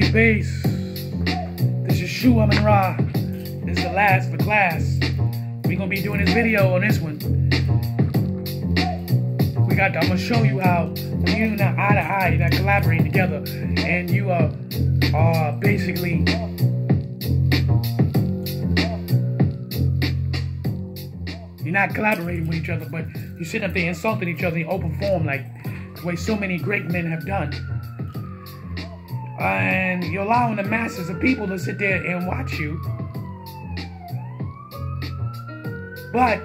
Peace. This is SHU AMUN RA. This is the last for class. We're gonna be doing this video on this one. I'm gonna show you how when you're not eye to eye, you're not collaborating together, and you are basically you're not collaborating with each other, but you sit up there insulting each other in open form, like the way so many great men have done. And you're allowing the masses of people to sit there and watch you. But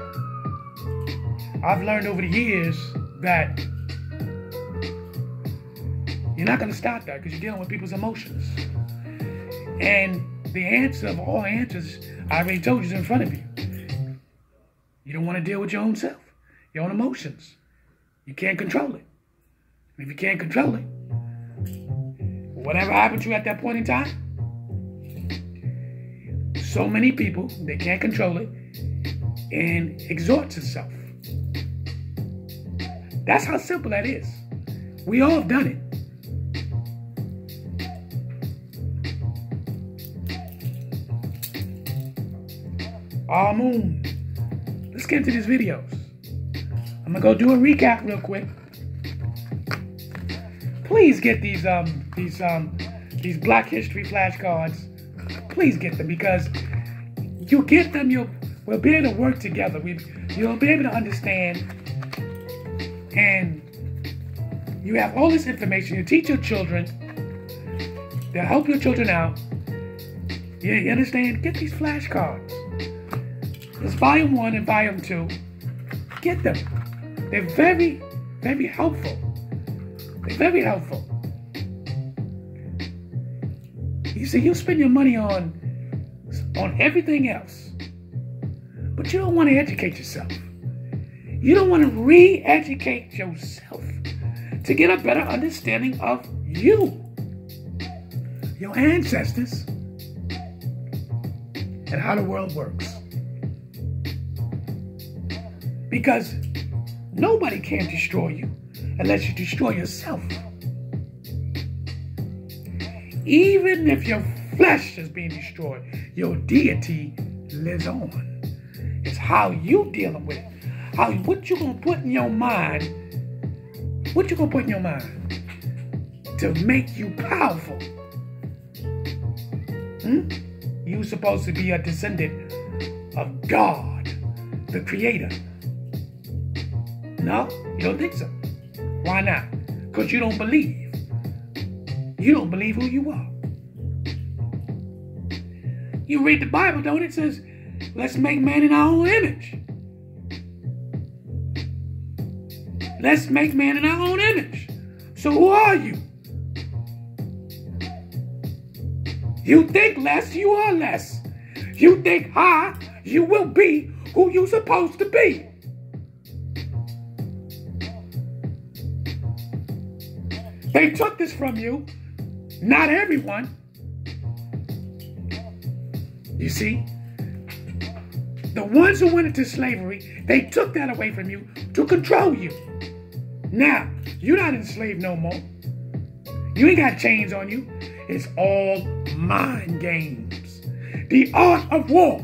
I've learned over the years that you're not going to stop that, because you're dealing with people's emotions. And the answer of all answers, I already told you, is in front of you. You don't want to deal with your own self, your own emotions. You can't control it. And if you can't control it, whatever happened to you at that point in time, so many people, they can't control it and exhorts itself. That's how simple that is. We all have done it. Moon. Let's get into these videos. I'm gonna go do a recap real quick. Please get these Black History flashcards. Please get them, because you get them, we'll be able to work together. You'll be able to understand, and you have all this information. You teach your children. They'll help your children out. You understand? Get these flashcards. There's volume 1 and volume 2. Get them. They're very, very helpful. They're very helpful. You see, you spend your money on everything else, but you don't want to educate yourself. You don't want to re-educate yourself to get a better understanding of you, your ancestors, and how the world works. Because nobody can destroy you unless you destroy yourself. Even if your flesh is being destroyed, your deity lives on. It's how you dealing with it. What you gonna put in your mind? What you gonna put in your mind to make you powerful? You supposed to be a descendant of God, the Creator. No, you don't think so. Why not? Because you don't believe. You don't believe who you are. You read the Bible, don't it? It says, let's make man in our own image. Let's make man in our own image. So who are you? You think less, you are less. You think high, you will be who you're supposed to be. They took this from you. Not everyone. You see? The ones who went into slavery, they took that away from you to control you. Now, you're not enslaved no more. You ain't got chains on you. It's all mind games. The art of war.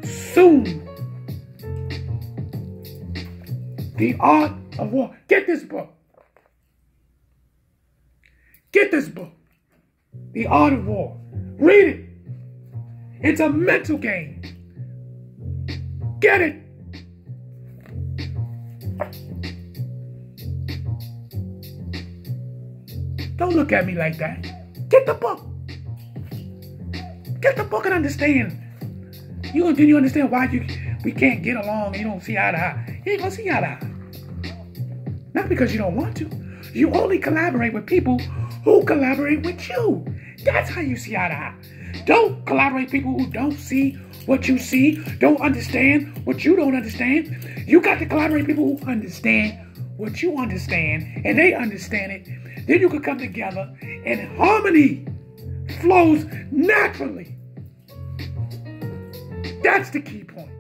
Soon. The Art of War. Get this book. Get this book. The Art of War. Read it. It's a mental game. Get it. Don't look at me like that. Get the book. Get the book and understand. You understand why we can't get along and you don't see eye to eye. You ain't gonna see eye to eye. Not because you don't want to. You only collaborate with people who collaborate with you. That's how you see eye to eye. Don't collaborate with people who don't see what you see, don't understand what you don't understand. You got to collaborate with people who understand what you understand, and they understand it. Then you can come together and harmony flows naturally. That's the key point.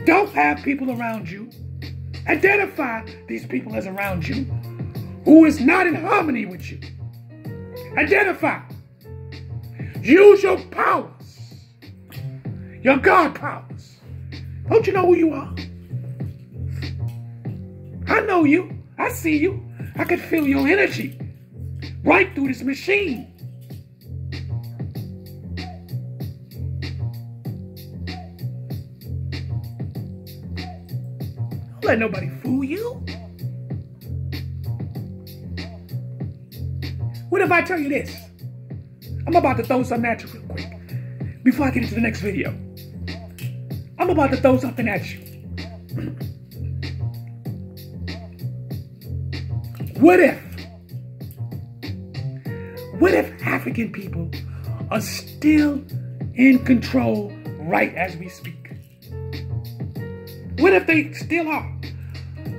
Don't have people around you. Identify these people as around you who is not in harmony with you. Identify. Use your powers. Your God powers. Don't you know who you are? I know you. I see you. I can feel your energy right through this machine. Don't let nobody fool you. What if I tell you this? I'm about to throw something at you real quick before I get into the next video. I'm about to throw something at you. What if African people are still in control right as we speak? What if they still are?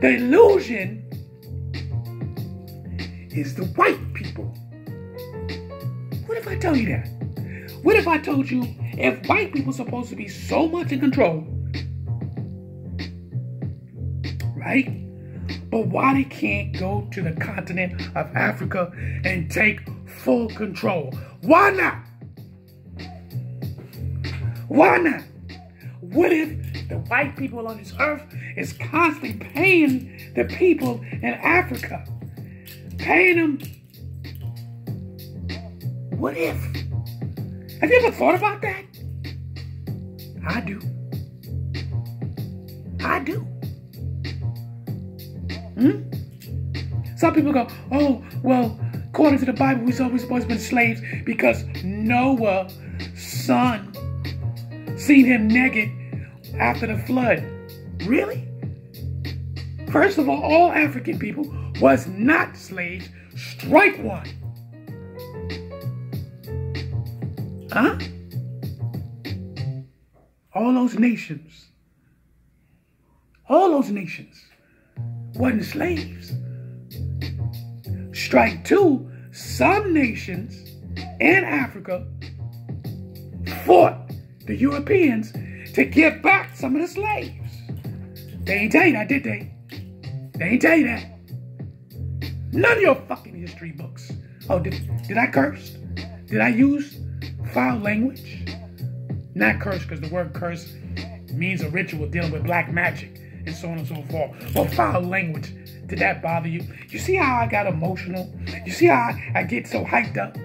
The illusion is the white people. What if I tell you that? What if I told you if white people are supposed to be so much in control, right? But why they can't go to the continent of Africa and take full control? Why not? Why not? What if the white people on this earth is constantly paying the people in Africa? Paying them. What if? Have you ever thought about that? I do. I do. Some people go, oh, well, according to the Bible, we're always supposed to be slaves because Noah's son seen him naked after the flood. Really? First of all African people was not slaves. Strike one. Huh? All those nations wasn't slaves. Strike two, some nations in Africa fought the Europeans to give back some of the slaves. They ain't tell you that, did they? They ain't tell you that. None of your fucking history books. Oh, did I curse? Did I use foul language? Not curse, because the word curse means a ritual dealing with black magic and so on and so forth. Well, foul language, did that bother you? You see how I got emotional? You see how I get so hyped up?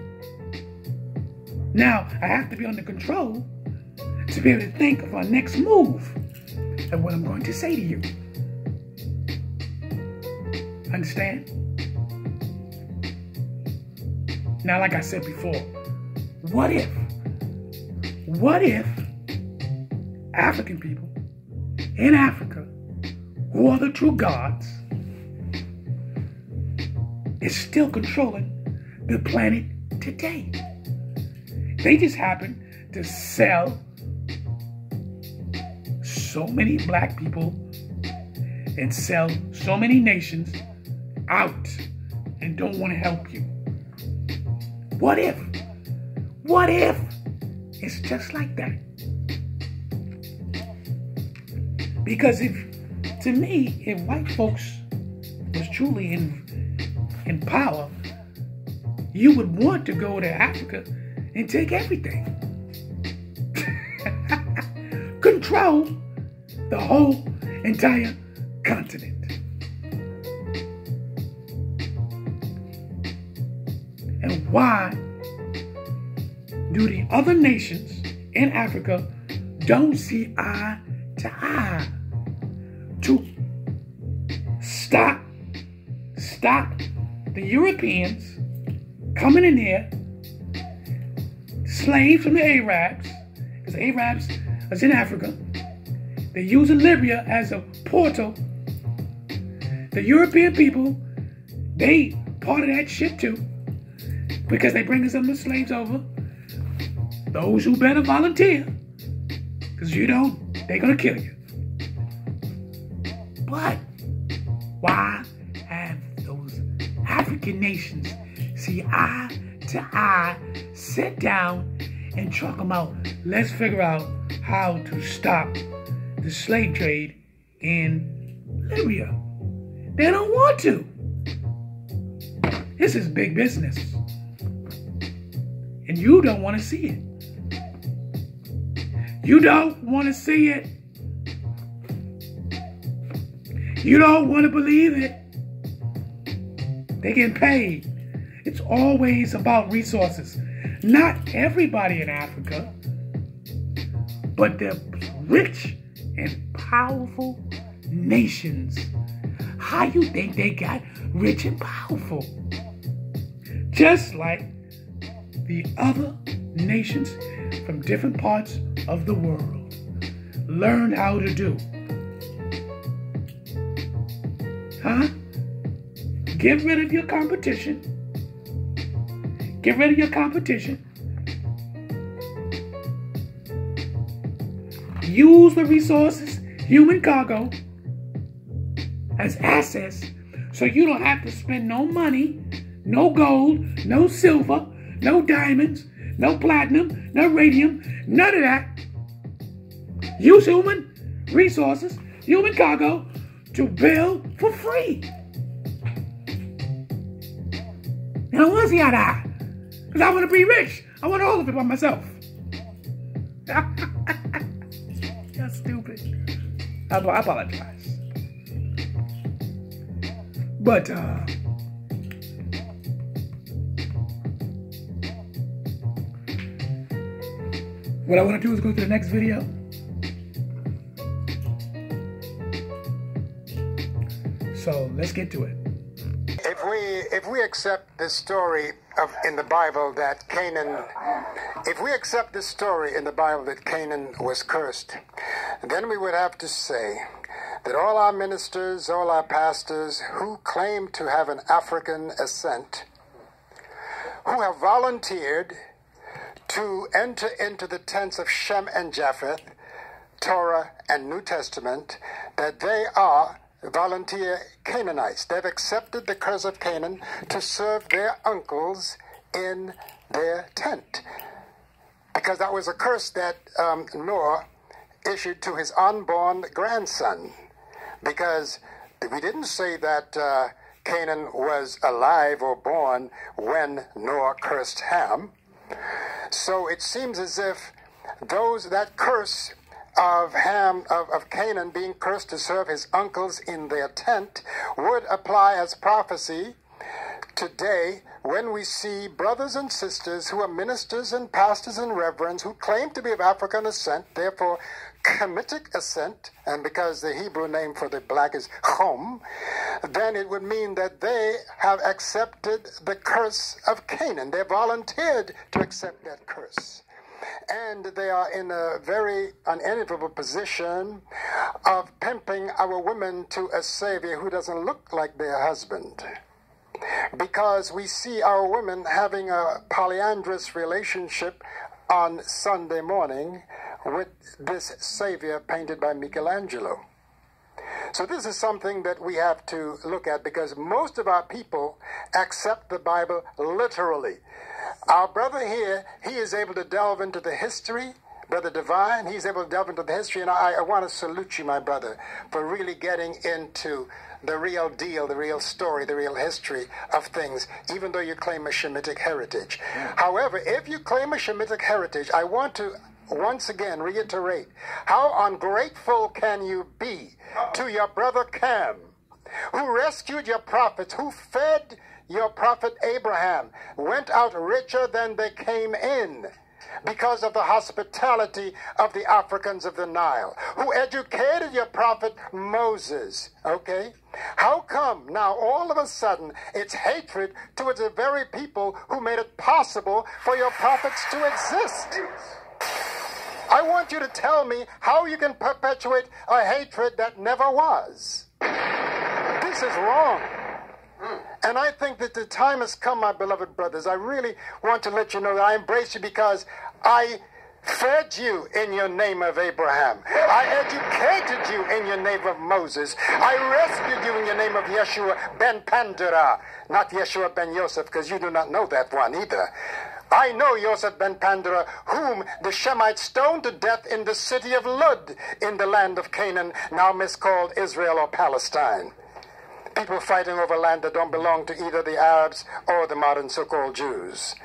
Now, I have to be under control to be able to think of our next move and what I'm going to say to you. Understand? Now, like I said before, what if African people in Africa, who are the true gods, is still controlling the planet today? They just happen to sell so many black people and sell so many nations out and don't want to help you. What if it's just like that? Because to me, if white folks was truly in power, you would want to go to Africa and take everything. Control the whole entire continent. And why do the other nations in Africa don't see eye to eye to stop the Europeans coming in here, slaves from the Arabs, because the Arabs was in Africa. They're using Libya as a portal. The European people, they part of that shit too, because they bring some of the slaves over. Those who better volunteer, because you don't, they're gonna kill you. But why have those African nations see eye to eye, sit down and talk about, let's figure out how to stop the slave trade in Libya? They don't want to. This is big business. And you don't want to see it. You don't want to see it. You don't want to believe it. They get paid. It's always about resources. Not everybody in Africa, but the rich and powerful nations. How you think they got rich and powerful? Just like the other nations from different parts of the world learn how to do. Huh? Get rid of your competition. Get rid of your competition. Use the resources, human cargo, as assets so you don't have to spend no money, no gold, no silver, no diamonds, no platinum, no radium, none of that. Use human resources, human cargo to build for free. I don't want to see eye to eye. Because I want to be rich. I want all of it by myself. That's stupid. I apologize. But, what I want to do is go to the next video. So, let's get to it. If we accept this story in the Bible that Canaan, if we accept this story in the Bible that Canaan was cursed, then we would have to say that all our ministers, all our pastors who claim to have an African ascent, who have volunteered to enter into the tents of Shem and Japheth, Torah and New Testament, that they are volunteer Canaanites. They've accepted the curse of Canaan to serve their uncles in their tent. Because that was a curse that Noah issued to his unborn grandson. Because we didn't say that Canaan was alive or born when Noah cursed Ham. So it seems as if that curse of Canaan being cursed to serve his uncles in their tent would apply as prophecy today when we see brothers and sisters who are ministers and pastors and reverends who claim to be of African ascent, therefore Hamitic ascent, and because the Hebrew name for the black is Chom, then it would mean that they have accepted the curse of Canaan. They volunteered to accept that curse. And they are in a very unenviable position of pimping our women to a savior who doesn't look like their husband. Because we see our women having a polyandrous relationship on Sunday morning with this savior painted by Michelangelo. So this is something that we have to look at, because most of our people accept the Bible literally. Our brother here, he is able to delve into the history. Brother Divine, he's able to delve into the history, and I want to salute you, my brother, for really getting into the real deal, the real story, the real history of things, even though you claim a Shemitic heritage. However, if you claim a Shemitic heritage, I want to once again reiterate, how ungrateful can you be to your brother Cam, who rescued your prophets, who fed your prophet Abraham, went out richer than they came in because of the hospitality of the Africans of the Nile, who educated your prophet Moses, okay? How come now all of a sudden it's hatred towards the very people who made it possible for your prophets to exist? I want you to tell me how you can perpetuate a hatred that never was. This is wrong. And I think that the time has come, my beloved brothers. I really want to let you know that I embrace you because I fed you in your name of Abraham. I educated you in your name of Moses. I rescued you in your name of Yeshua ben Pandora, not Yeshua ben Yosef, because you do not know that one either. I know Yosef ben Pandora, whom the Shemites stoned to death in the city of Lud in the land of Canaan, now miscalled Israel or Palestine. people fighting over land that don't belong to either the Arabs or the modern so-called Jews.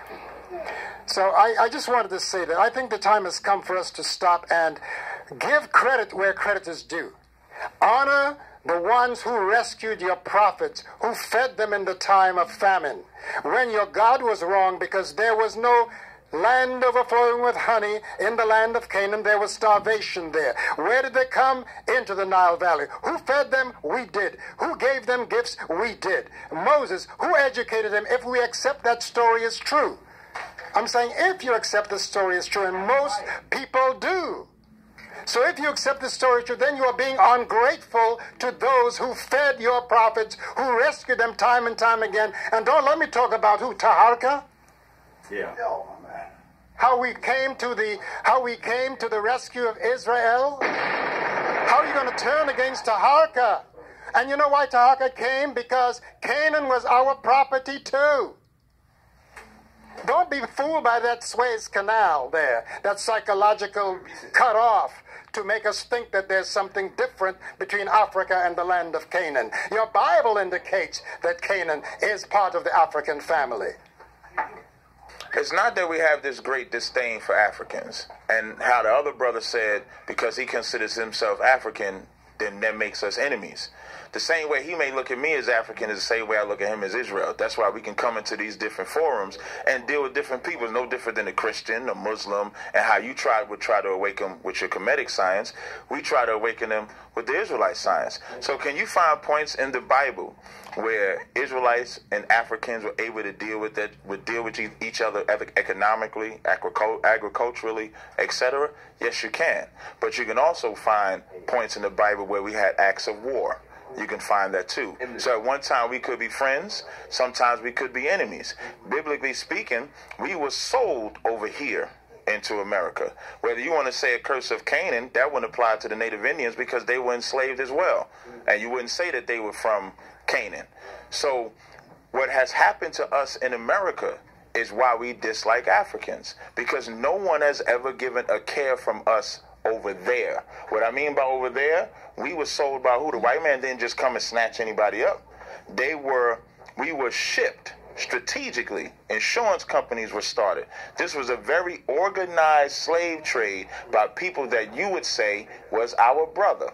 So I just wanted to say that I think the time has come for us to stop and give credit where credit is due. Honor the ones who rescued your prophets, who fed them in the time of famine, when your God was wrong because there was no land overflowing with honey in the land of Canaan. There was starvation there. Where did they come? Into the Nile Valley. Who fed them? We did. Who gave them gifts? We did. Moses, who educated them? If we accept that story is true. I'm saying if you accept the story is true, and most people do. So if you accept the story true, then you are being ungrateful to those who fed your prophets, who rescued them time and time again. And don't let me talk about who, Taharka? Yeah. How we came to the rescue of Israel? How are you going to turn against Taharka? And you know why Taharka came? Because Canaan was our property too. Don't be fooled by that Suez Canal there, that psychological cutoff to make us think that there's something different between Africa and the land of Canaan. Your Bible indicates that Canaan is part of the African family. It's not that we have this great disdain for Africans, and how the other brother said, because he considers himself African, then that makes us enemies. The same way he may look at me as African is the same way I look at him as Israel. That's why we can come into these different forums and deal with different people. It's no different than a Christian, a Muslim, and how you would try to awaken with your Kemetic science. We try to awaken them with the Israelite science. So can you find points in the Bible where Israelites and Africans were able to deal with each other economically, agriculturally, etc.? Yes, you can. But you can also find points in the Bible where we had acts of war. You can find that too. So at one time we could be friends. Sometimes we could be enemies. Biblically speaking, we were sold over here into America. Whether you want to say a curse of Canaan, that wouldn't apply to the native Indians because they were enslaved as well. And you wouldn't say that they were from Canaan. So what has happened to us in America is why we dislike Africans, because no one has ever given a care from us over there. What I mean by over there, we were sold by who? The white man didn't just come and snatch anybody up. We were shipped strategically. Insurance companies were started. This was a very organized slave trade by people that you would say was our brother.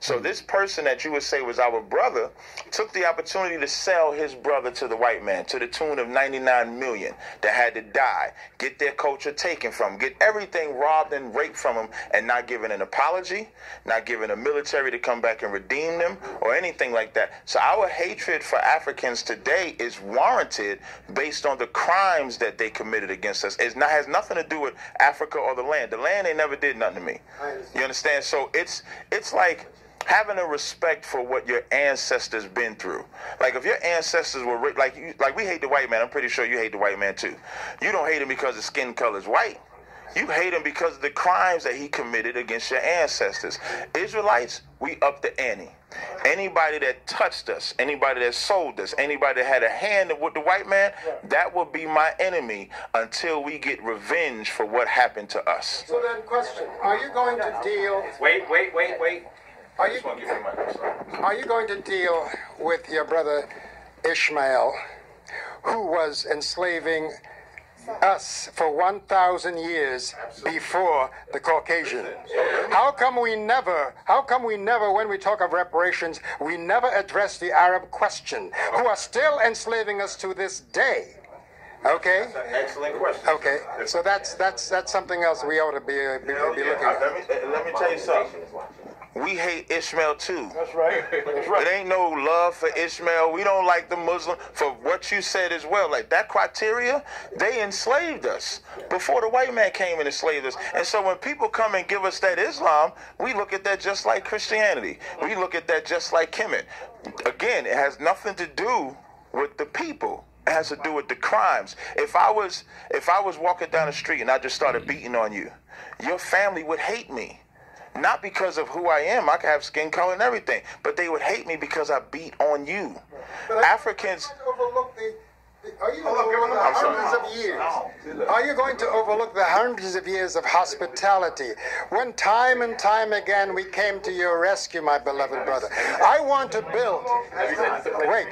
So this person that you would say was our brother took the opportunity to sell his brother to the white man to the tune of 99 million that had to die, get their culture taken from them, get everything robbed and raped from them, and not giving an apology, not giving a military to come back and redeem them or anything like that. So our hatred for Africans today is warranted based on the crimes that they committed against us. It has nothing to do with Africa or the land. The land, they never did nothing to me. You understand? So it's like having a respect for what your ancestors been through. Like if your ancestors were like we hate the white man. I'm pretty sure you hate the white man too. You don't hate him because his skin color is white. You hate him because of the crimes that he committed against your ancestors. Israelites, we up the ante. Anybody that touched us, anybody that sold us, anybody that had a hand with the white man, that will be my enemy until we get revenge for what happened to us. So then, question: are you going to deal? Wait. Are you going to deal with your brother Ishmael, who was enslaving us for 1,000 years before the Caucasian? How come we never, when we talk of reparations, we never address the Arab question, who are still enslaving us to this day? Okay. That's an excellent question. Okay. So that's something else we ought to be looking at. Let me tell you something. We hate Ishmael too. That's right. That's right. It ain't no love for Ishmael. We don't like the Muslim for what you said as well. Like that criteria, they enslaved us before the white man came and enslaved us. And so when people come and give us that Islam, we look at that just like Christianity. We look at that just like Kemet. Again, it has nothing to do with the people. It has to do with the crimes. If I was walking down the street and I just started beating on you, your family would hate me. Not because of who I am. I could have skin color and everything. But they would hate me because I beat on you. But Africans... I overlook Are you going to overlook the hundreds of years? Are you going to overlook the hundreds of years of hospitality when time and time again we came to your rescue, my beloved brother? I want to build. Wait.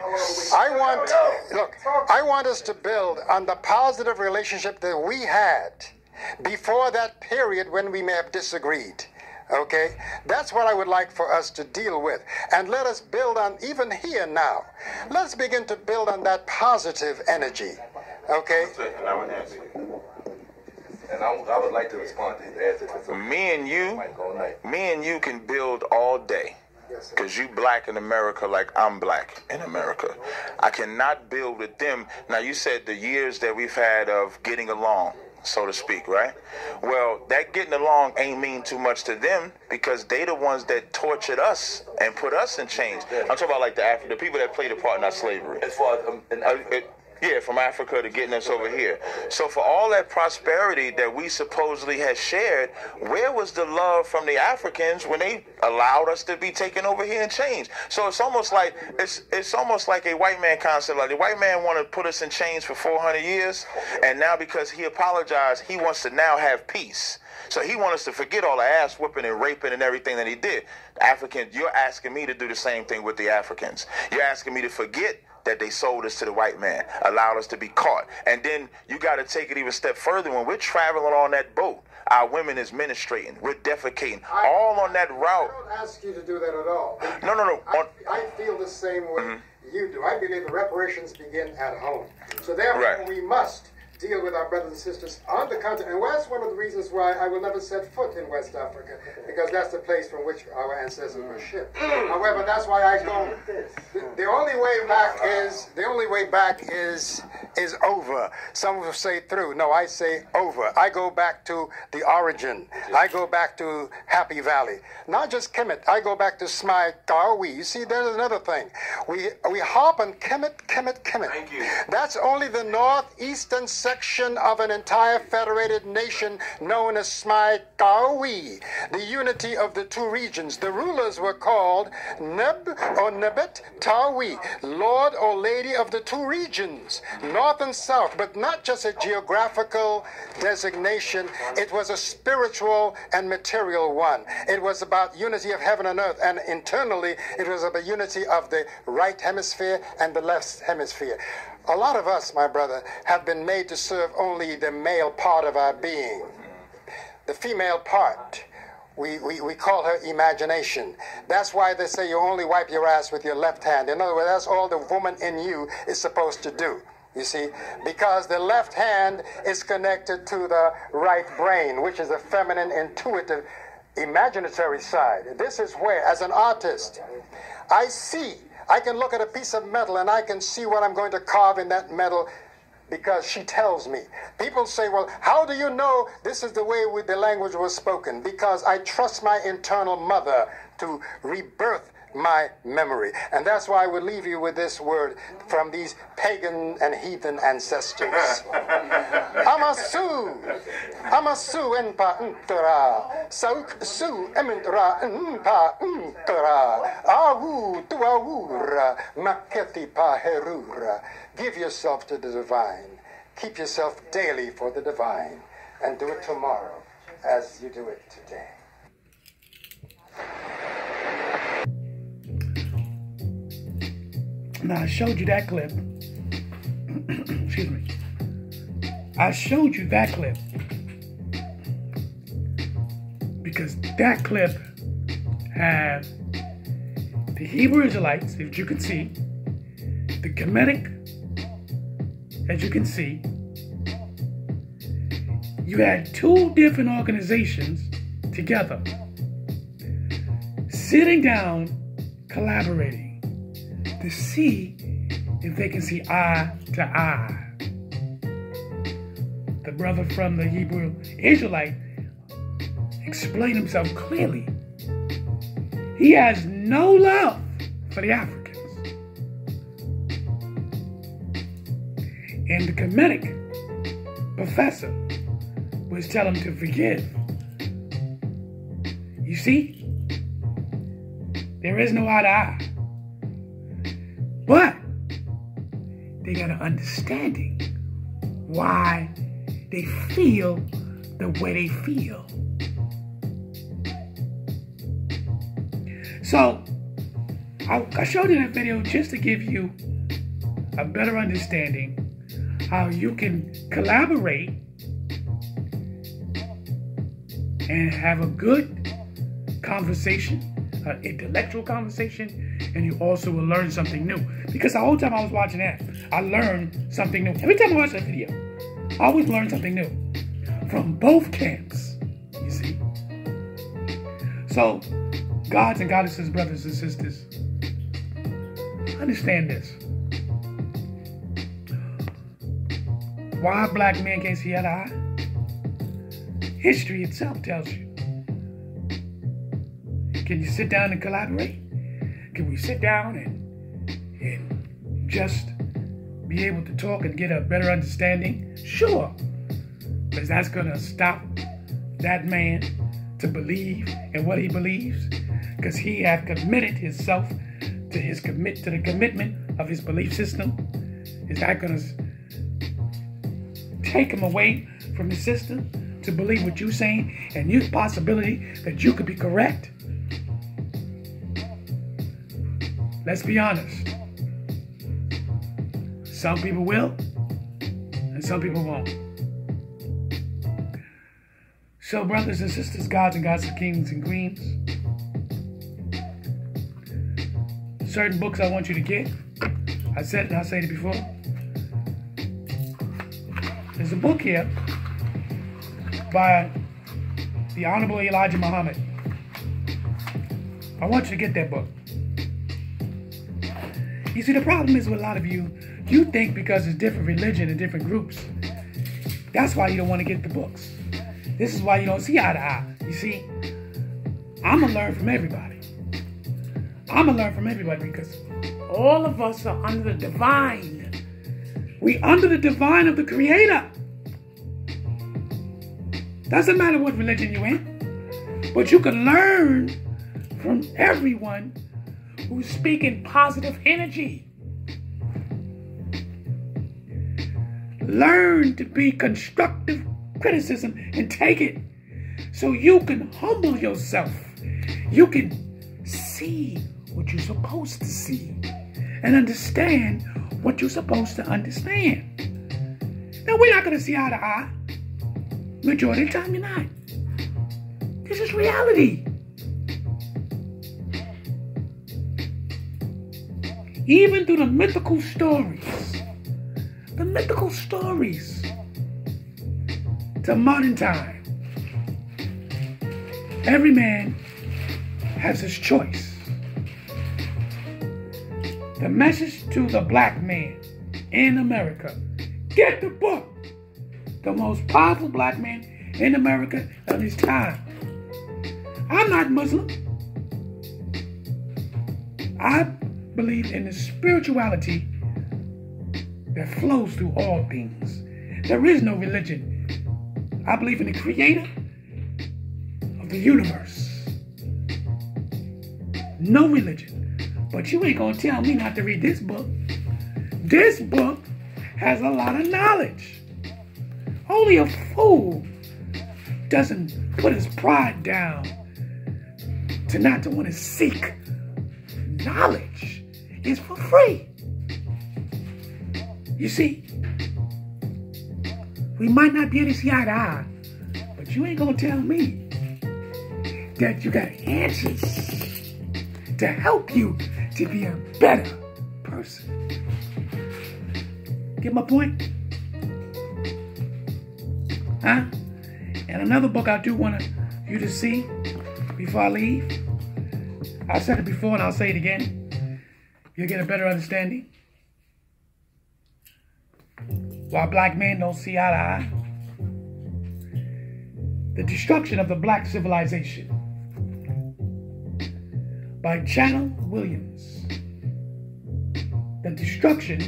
I want us to build on the positive relationship that we had before that period when we may have disagreed. Okay? That's what I would like for us to deal with. And let us build on, even here now, let's begin to build on that positive energy. Okay? And I would like to respond to his answer. Me and you can build all day. Because you black in America like I'm black in America. I cannot build with them. Now, you said the years that we've had of getting along, so to speak, right? Well, that getting along ain't mean too much to them because they the ones that tortured us and put us in chains. I'm talking about like the people that played a part in our slavery. As far as yeah, from Africa to getting us over here. So for all that prosperity that we supposedly had shared, where was the love from the Africans when they allowed us to be taken over here and changed? So it's almost like a white man concept. Like the white man wanted to put us in chains for 400 years, and now because he apologized, he wants to now have peace. So he wants us to forget all the ass whooping and raping and everything that he did. Africans, you're asking me to do the same thing with the Africans. You're asking me to forget that they sold us to the white man, allowed us to be caught. And then you got to take it even a step further. When we're traveling on that boat, our women is menstruating, we're defecating, all on that route. I don't ask you to do that at all. No. I feel the same way you do. I believe the reparations begin at home. So therefore, we must deal with our brothers and sisters on the continent. And that's one of the reasons why I will never set foot in West Africa, because that's the place from which our ancestors were shipped. However, that's why I go. The only way back is over. Some will say through. No, I say over. I go back to the origin. I go back to Happy Valley. Not just Kemet. I go back to Smai Kawi. You see, there's another thing. We harp on Kemet. Thank you. That's only the northeastern section of an entire federated nation known as Smai Kawi, the unity of the two regions. The rulers were called Neb or Nebet Tawi, Lord or Lady of the two regions, north and south, but not just a geographical designation. It was a spiritual and material one. It was about unity of heaven and earth, and internally it was about unity of the right hemisphere and the left hemisphere. A lot of us, my brother, have been made to serve only the male part of our being. The female part, we call her imagination. That's why they say you only wipe your ass with your left hand. In other words, that's all the woman in you is supposed to do. You see, because the left hand is connected to the right brain, which is a feminine, intuitive, imaginatory side. This is where, as an artist, I can look at a piece of metal and I can see what I'm going to carve in that metal because she tells me. People say, well, how do you know this is the way the language was spoken? Because I trust my internal mother to rebirth my memory. And that's why I would leave you with this word from these pagan and heathen ancestors. Amasu enpa ntara, sauk su ementra enpa ntara, awu tuawura, maketi pa herura. Give yourself to the divine. Keep yourself daily for the divine. And do it tomorrow as you do it today. Now, I showed you that clip. Excuse me. I showed you that clip because that clip had the Hebrew Israelites, as you can see, the Kemetic, as you can see. You had two different organizations together, sitting down, collaborating to see if they can see eye to eye. The brother from the Hebrew Israelite explained himself clearly. He has no love for the Africans. And the Kemetic professor was telling him to forgive. You see, there is no eye to eye. But they got an understanding why they feel the way they feel. So, I showed you that video just to give you a better understanding how you can collaborate and have a good conversation, an intellectual conversation, and you also will learn something new. Because the whole time I was watching that, I learned something new. Every time I watch that video, I always learn something new from both camps, you see. So, gods and goddesses, brothers and sisters, understand this. Why black men can't see eye to eye? History itself tells you. Can you sit down and collaborate? Can we sit down and just be able to talk and get a better understanding? Sure. Because that's going to stop that man to believe in what he believes. Because he has committed himself to the commitment of his belief system. Is that going to take him away from the system to believe what you're saying and use possibility that you could be correct? Let's be honest. Some people will, and some people won't. So, brothers and sisters, gods and goddesses, kings and queens, certain books I want you to get. I said it and I'll say it before. There's a book here by the Honorable Elijah Muhammad. I want you to get that book. You see, the problem is with a lot of you, you think because it's different religion and different groups, that's why you don't want to get the books. This is why you don't see eye to eye. You see, I'm going to learn from everybody. I'm going to learn from everybody because all of us are under the divine. We under the divine of the Creator. Doesn't matter what religion you're in, but you can learn from everyone who's speaking positive energy. Learn to be constructive criticism and take it so you can humble yourself. You can see what you're supposed to see and understand what you're supposed to understand. Now, we're not going to see eye to eye. Majority of the time, you're not. This is reality. Even through the mythical stories to modern time, every man has his choice. The message to the black man in America: get the book. The most powerful black man in America of his time. I'm not Muslim. I believe in the spirituality that flows through all things. There is no religion. I believe in the Creator of the universe. No religion. But you ain't gonna tell me not to read this book. This book has a lot of knowledge. Only a fool doesn't put his pride down to not to want to seek knowledge. It's for free. You see, we might not be able to see eye to eye, but you ain't gonna tell me that you got answers to help you to be a better person. Get my point? Huh? And another book I do want you to see before I leave. I said it before and I'll say it again. You'll get a better understanding. Why black men don't see eye to eye. The Destruction of the Black Civilization by Channel Williams. The Destruction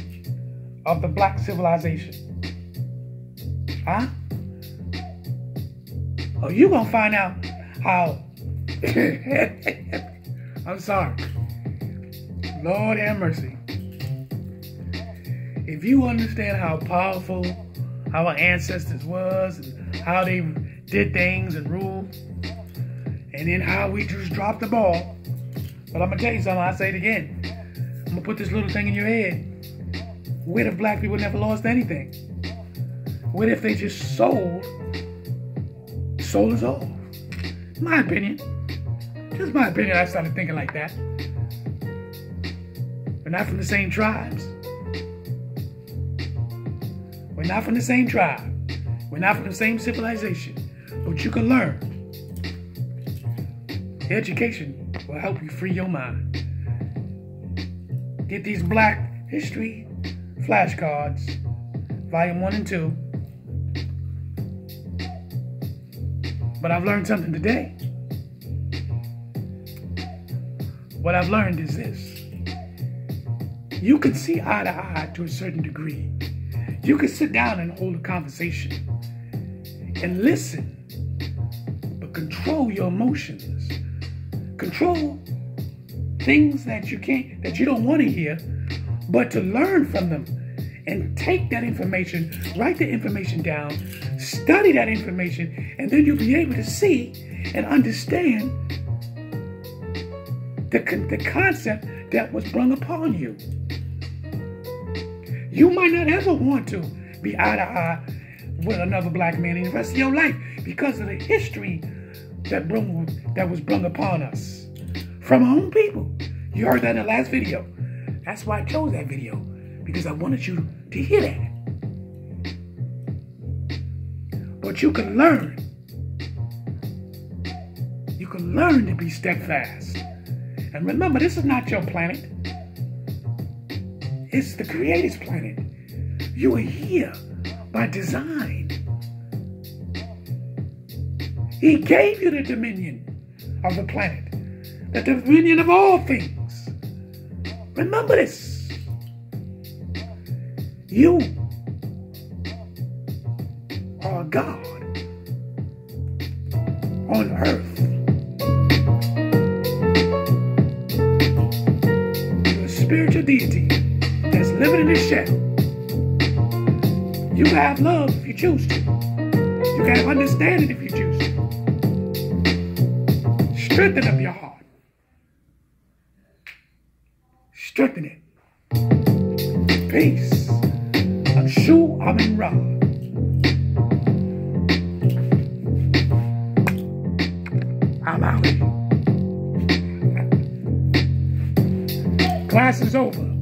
of the Black Civilization. Huh? Oh, you're going to find out how... I'm sorry. Lord have mercy. if you understand how powerful our ancestors was and how they did things and ruled, and then how we just dropped the ball. But I'm going to tell you something, I'll say it again. I'm going to put this little thing in your head. What if black people never lost anything? What if they just sold us off? My opinion. Just my opinion, I started thinking like that. We're not from the same tribes. We're not from the same tribe. We're not from the same civilization. But you can learn. Education will help you free your mind. Get these Black History flashcards, volume 1 and 2. But I've learned something today. What I've learned is this. You can see eye to eye to a certain degree. You can sit down and hold a conversation and listen, but control your emotions. Control things that you don't want to hear, but to learn from them and take that information, write the information down, study that information, and then you'll be able to see and understand the concept that was brung upon you. You might not ever want to be eye to eye with another black man in the rest of your life because of the history that was brung upon us from our own people. You heard that in the last video. That's why I chose that video, because I wanted you to hear that. But you can learn. You can learn to be steadfast. And remember, this is not your planet. It's the Creator's planet. You are here by design. He gave you the dominion of the planet, the dominion of all things. Remember this. You are God on earth. You're a spiritual deity that's living in this shell. You have love if you choose to. You have understanding if you choose to. Strengthen up your heart. Strengthen it. Peace. SHU AMUN RA. I'm out. Class is over.